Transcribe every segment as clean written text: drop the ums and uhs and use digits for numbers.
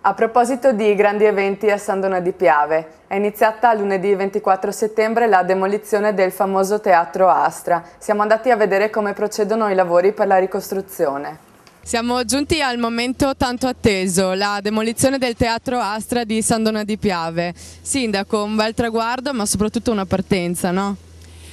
A proposito di grandi eventi a San Donà di Piave, è iniziata lunedì 24 settembre la demolizione del famoso Teatro Astra. Siamo andati a vedere come procedono i lavori per la ricostruzione. Siamo giunti al momento tanto atteso, la demolizione del Teatro Astra di San Donà di Piave. Sindaco, un bel traguardo ma soprattutto una partenza, no?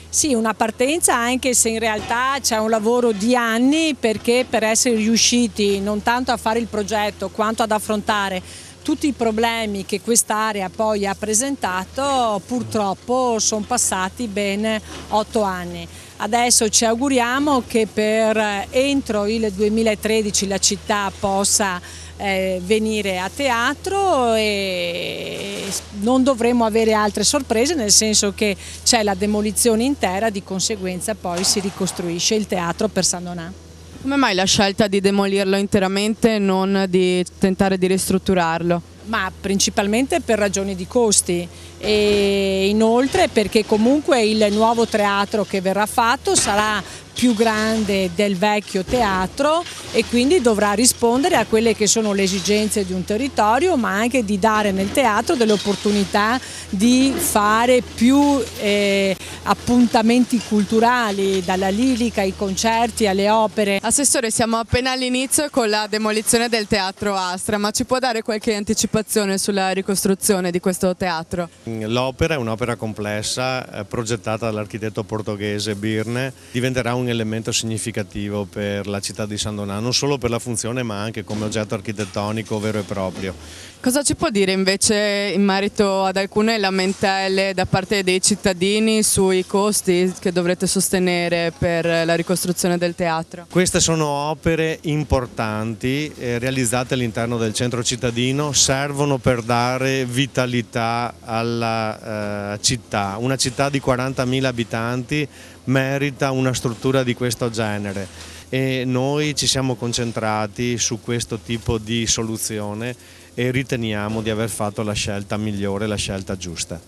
Sì, una partenza, anche se in realtà c'è un lavoro di anni, perché per essere riusciti non tanto a fare il progetto quanto ad affrontare tutti i problemi che quest'area poi ha presentato, purtroppo sono passati ben 8 anni. Adesso ci auguriamo che entro il 2013 la città possa venire a teatro e non dovremo avere altre sorprese, nel senso che c'è la demolizione intera, di conseguenza poi si ricostruisce il teatro per San Donà. Come mai la scelta di demolirlo interamente e non di tentare di ristrutturarlo? Ma principalmente per ragioni di costi e inoltre perché comunque il nuovo teatro che verrà fatto sarà più grande del vecchio teatro e quindi dovrà rispondere a quelle che sono le esigenze di un territorio, ma anche di dare nel teatro delle opportunità di fare più appuntamenti culturali, dalla lirica ai concerti alle opere. Assessore, siamo appena all'inizio con la demolizione del Teatro Astra, ma ci può dare qualche anticipazione sulla ricostruzione di questo teatro? L'opera è un'opera complessa, progettata dall'architetto portoghese Birne, diventerà un elemento significativo per la città di San Donà, non solo per la funzione ma anche come oggetto architettonico vero e proprio. Cosa ci può dire invece in merito ad alcune lamentele da parte dei cittadini sui costi che dovrete sostenere per la ricostruzione del teatro? Queste sono opere importanti realizzate all'interno del centro cittadino, servono per dare vitalità alla città. Una città di 40.000 abitanti merita una struttura di questo genere e noi ci siamo concentrati su questo tipo di soluzione e riteniamo di aver fatto la scelta migliore, la scelta giusta.